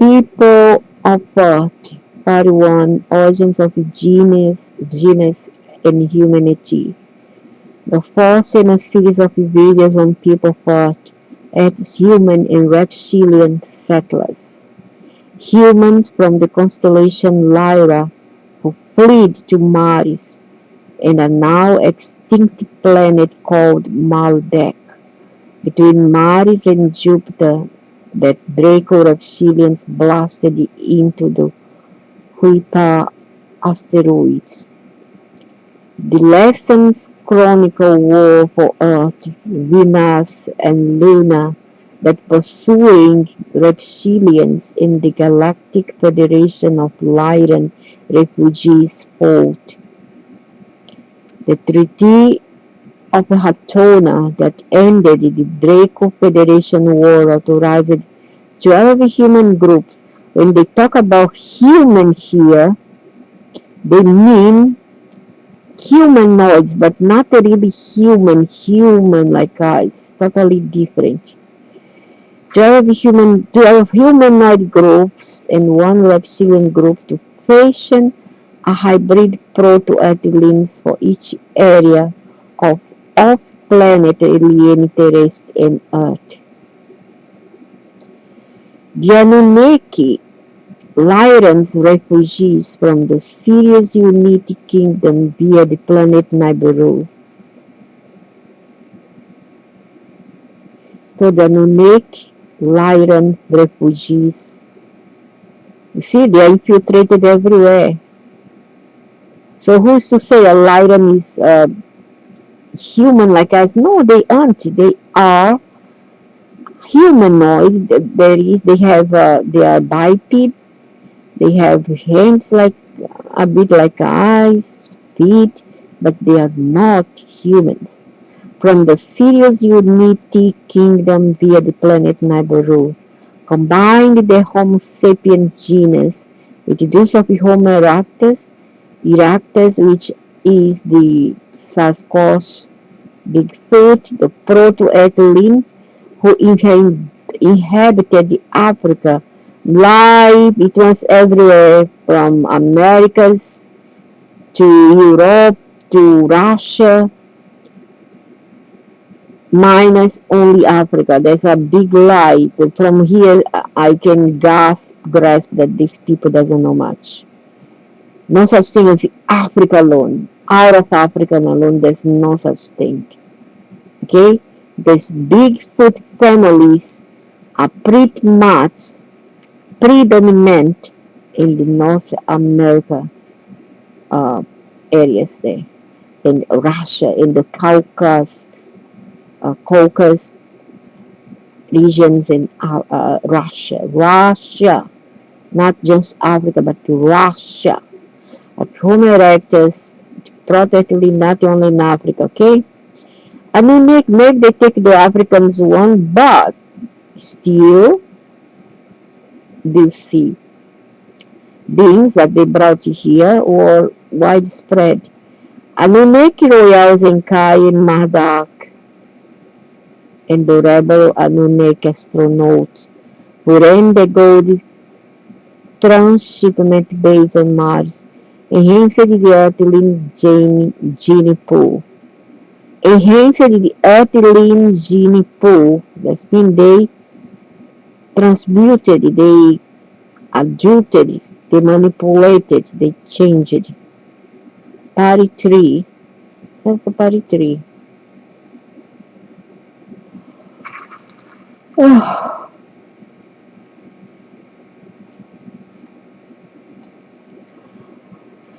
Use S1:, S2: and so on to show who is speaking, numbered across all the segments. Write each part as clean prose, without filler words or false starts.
S1: People of Earth, Part 1, Origins of Genus and Humanity. The first in a series of videos on people of Earth, Earth's human and reptilian settlers. Humans from the constellation Lyra who fled to Mars and a now extinct planet called Maldek. Between Mars and Jupiter, that Draco Reptilians blasted into the Kuiper asteroids. The Lessins chronicle war for Earth, Venus, and Luna that pursuing reptilians in the Galactic Federation of Lyran refugees fought. The Treaty of Hatona that ended the Draco-Federation war authorized 12 human groups. When they talk about human here, they mean humanoids, but not really human like us. Totally different. 12 humanoid groups and one reptilian group to fashion a hybrid proto-Earthlings for each area of off-planet alien terrestrial and Earth. The Anunnaki, Lyran's refugees from the Sirius Unity Kingdom via the planet Nibiru. So the Anunnaki, Lyran refugees, you see, they are infiltrated everywhere. So who's to say a Lyran is human like us? No, they aren't. They are humanoid. They are biped. They have hands like a bit like eyes, feet, but they are not humans. From the Sirius Unity Kingdom via the planet Nibiru, combined the Homo sapiens genus with those of Homo erectus, which is the Sasquatch, Bigfoot, the proto-Earthling, who inhabited Africa. Life, it was everywhere from Americas to Europe to Russia, minus only Africa. There's a big light. From here, I can grasp that these people doesn't know much. No such thing as Africa alone. Out of Africa alone, there's no such thing. Okay? These Bigfoot families are pretty much predominant in the North America areas there, in Russia, in the Caucasus regions in Russia, not just Africa, but Russia. Homo erectus, practically not only in Africa, okay? I mean, maybe they take the Africans one, but still, they see beings that they brought here or widespread. Anunnaki royals in Kai and Maldek and the rebel Anunnaki astronauts who ran the gold transshipment base on Mars enhanced the Earthling gene pool. Enhanced the Earthling gene pool. That's mean they transmuted, they adjusted, they manipulated, they changed. Party 3. That's the party 3. Oh.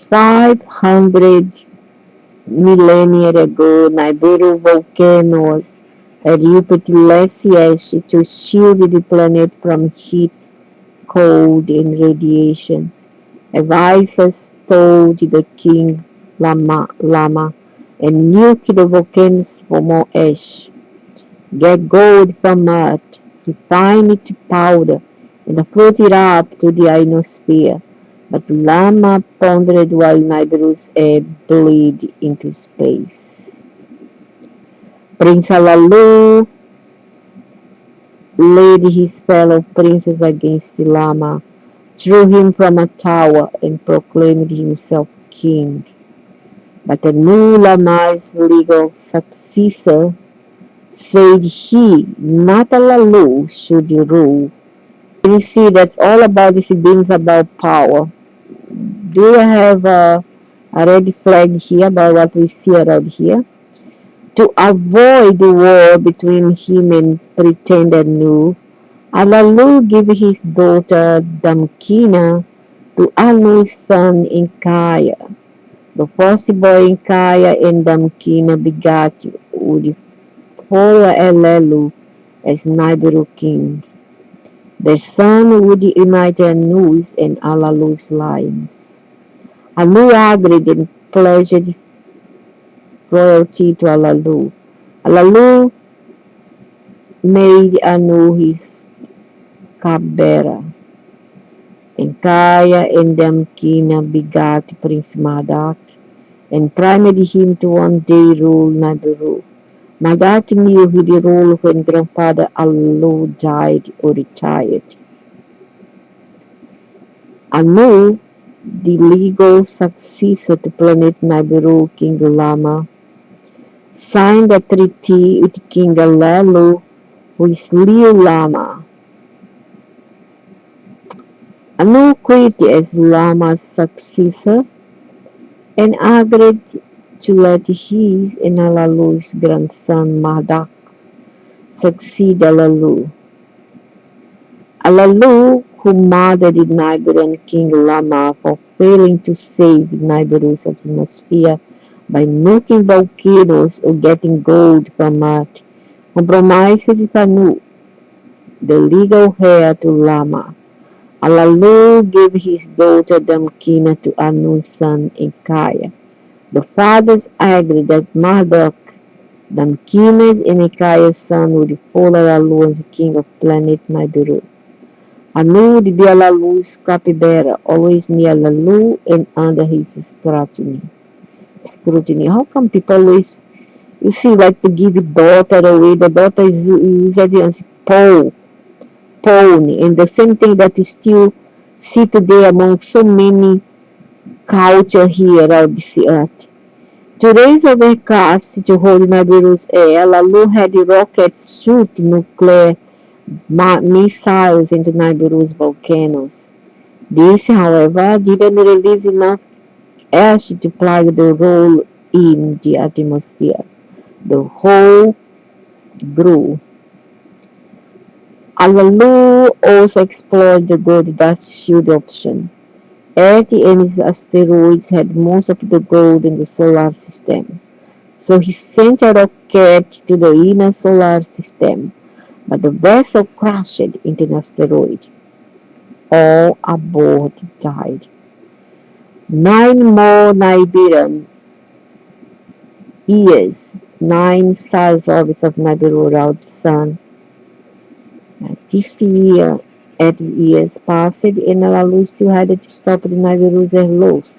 S1: 500 millennia ago, Nibiru volcanoes erupted less ash to shield the planet from heat, cold, and radiation. Advisors told the king Lama and nuked the volcanoes for more ash. Get gold from earth, refine it to powder, and float it up to the ionosphere. But Lama pondered while Nibiru's air bleed into space. Prince Alalu led his fellow princes against Lama, threw him from a tower, and proclaimed himself king. But Anu, Lama's legal successor, said he, not Alalu, should rule. You see, that's all about this being about power. Do you have a red flag here about what we see around here? To avoid the war between him and pretender Nu, Alalu gave his daughter Damkina to Anu's son Inkaya. The firstborn Inkaya and Damkina begat would follow Alalu as Nibiru king. Their son would unite Anu's and Alalu's lines. Anu agreed and pledged royalty to Alalu. Alalu made Anu his cupbearer. Enkaya and Damkina begat Prince Maldek and primed him to one day rule Nibiru. Maldek knew he would rule when grandfather Alalu died or retired. Anu, the legal successor to planet Nibiru, King Lama, signed a treaty with King Alalu, who slew Lama. Anu quit as Lama's successor and agreed to let his and Alalu's grandson Maldek succeed Alalu. Alalu, who murdered Nigerian King Lama for failing to save Nibiru's atmosphere by nuking volcanoes or getting gold from Earth, compromised Anu, the legal heir to Lama. Alalu gave his daughter Damkina to Anu's son Inkaya. The fathers agreed that Maldek, Damkina's and Inkaya's son, would follow Alalu as king of planet Nibiru. Anu would be Alalu's cupbearer, always near Alalu and under his scrutiny. How come people always, you see, like to give a daughter away? The daughter is usually as pawn, and the same thing that you still see today among so many culture here around this earth. To raise overcast to hold Nibiru's air, Alalu had rockets shoot nuclear missiles into Nibiru's volcanoes. This, however, didn't release enough ash to plug the hole in the atmosphere. The hole grew. Alalu also explored the gold dust shield option. Earth and its asteroids had most of the gold in the solar system, so he sent a rocket to the inner solar system, but the vessel crashed into an asteroid. All aboard died. 9 more Nibirian years, 9 orbits of Nibiru around the sun. This year, 8 years passed, and Alalu still had to stop the Nibiru's loss.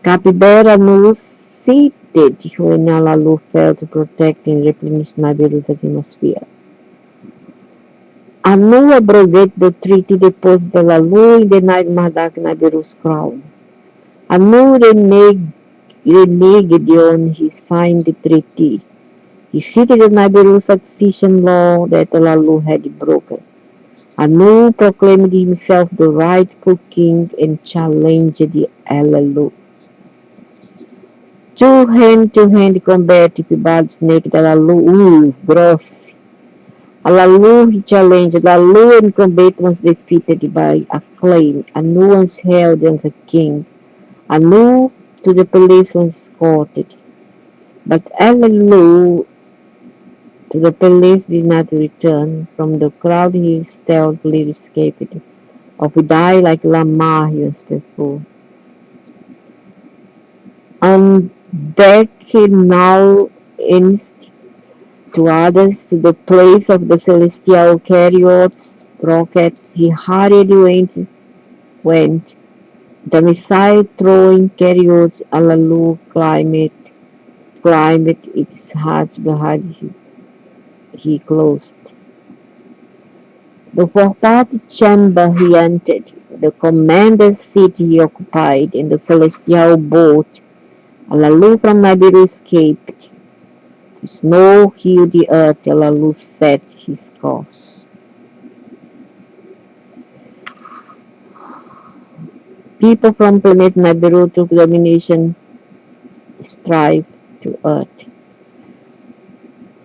S1: Capybara Nulu seated when Alalu failed to protect and replenish Nibiru's atmosphere. Anu abrogated the treaty deposed Alalu and denied Maldek Nibiru's crown. Anu reneged on his signed treaty. He cited the Nibiru succession law that Alalu had broken. Anu proclaimed himself the rightful king and challenged Alalu. Two hand-to-hand combat with snake Alalu gross. Alalu he challenged. Alalu in combat was defeated by acclaim. Anu was held as a king. Anu to the palace was escorted. But Alalu to the palace did not return. From the crowd he stealthily escaped, or he died like Lamar years before. On deck he now inched to others to the place of the celestial chariots, rockets. He hurriedly went. The missile-throwing chariots Alalu climbed its heights behind him. he closed. The four-part chamber he entered, the commander's seat he occupied, and the celestial boat, Alalu from Nibiru escaped. The snow healed the earth, Alalu set his course. People from planet Nibiru took domination strive to earth.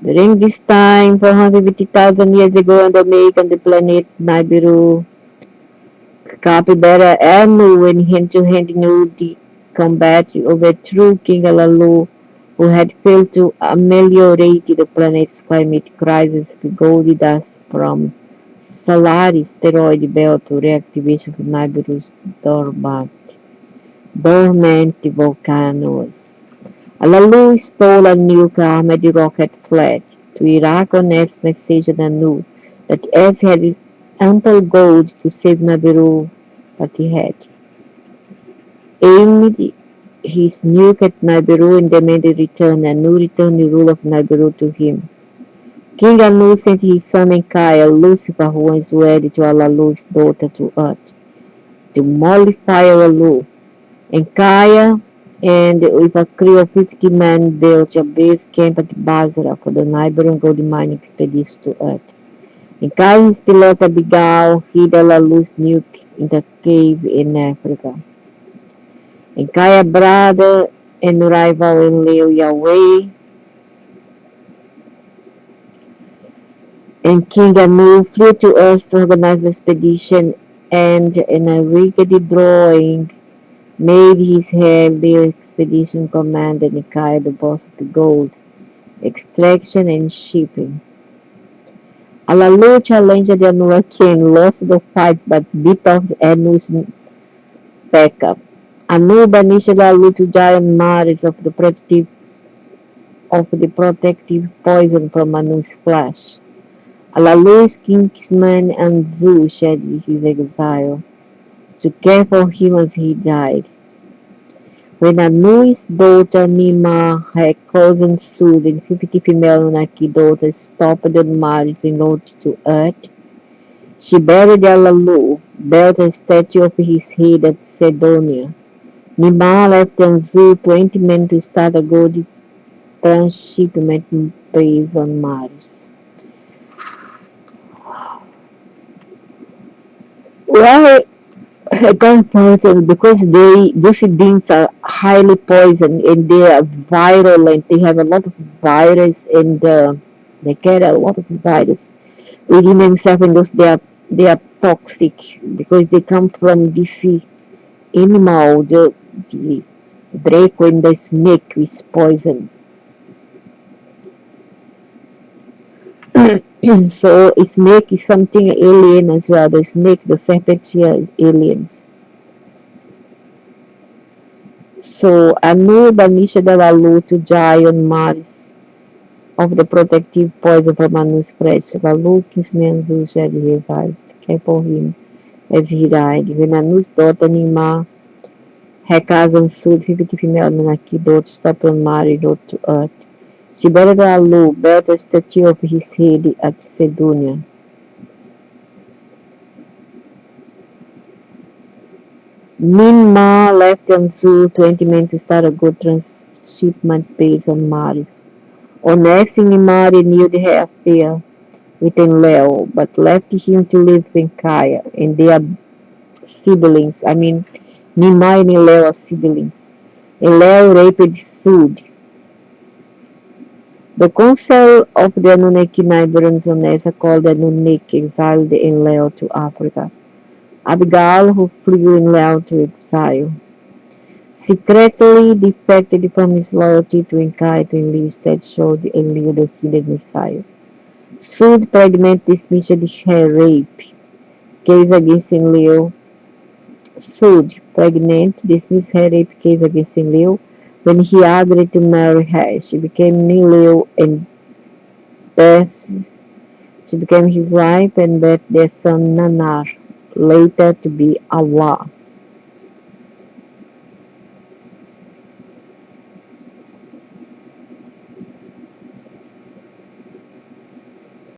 S1: During this time, 450,000 years ago, on the make on the planet Nibiru, Capybara Anu went hand-to-hand in the combat overthrew King Alalu, who had failed to ameliorate the planet's climate crisis with gold dust from solar asteroid belt to reactivation of Nibiru's dormant volcanoes. Alalu stole a nuclear armored rocket flight to Iraq on Earth's message and knew that Earth had ample gold to save Nibiru, but he had aimed his nuke at Nibiru and demanded return. Anu returned the rule of Nibiru to him. King Anu sent his son Enkaya, Lucifer, who was wed to Alalu's daughter, to Earth to mollify Alalu. Enkaya and with a crew of 50 men built a base camp at Basra for the Nibiru gold mining expedition to Earth. Enkaya and his pilot Abigail hid Alalu's nuke in the cave in Africa. Enkaya brother and rival in Leo Yahweh and King Anu flew to Earth to organize the expedition, and in a rickety drawing made his head the expedition commander Nikai the boss of the gold, extraction and shipping. Alalu challenged the Anu king, lost the fight but beat off Anu's backup. Anu banished Alalu to giant mares of the protective poison from Anu's flesh. Alalu's kinsman Anzu shed his exile to care for him as he died. When Anu's daughter Nima, her cousin Sud, and 50 female Naki daughters stopped on marriage in order to Earth, she buried Alalu, built a statue of his head at Sedonia. Nima left Anzu 20 men to start a gold transshipment base on Mars. Well, gun poison because these beings are highly poisoned and they are virulent. They have a lot of virus and they carry a lot of virus within themselves, and those they are toxic because they come from this animal, the Draco and the snake is poison. So a snake is something alien as well. The snake, the serpent here is aliens. So Anu banished Lalu to die on Mars of the protective poison from Anu's flesh. Lalu kissed Anzu said he revived, care for him as he died. When Anu's daughter Nima, her cousin Sud, 50 female Menaki daughters, stopped on Mars and rode to Earth. She buried Lalu, built a statue of his head at Sedonia. Ninma left Anzu 20 men to start a good transshipment base on Mars. On Earth, Ninma renewed her affair with Enlil, but left him to live in Kaya, and they are siblings. I mean, Ninma and Enlil are siblings. Enlil raped Sud. The council of the Anunnaki Nibiruns on Earth are called the Anunnaki, exiled Enlil to Africa. Abigail, who flew Enlil to exile, secretly defected from his loyalty to Enkai to Enlil, instead showed Enlil the hidden Messiah. Sud, pregnant, dismissed her rape case against Enlil. Sud, pregnant, dismissed her rape case against Enlil. When he agreed to marry her, she became Enlil and birth. She became his wife and birthed their son Nanar, later to be Allah.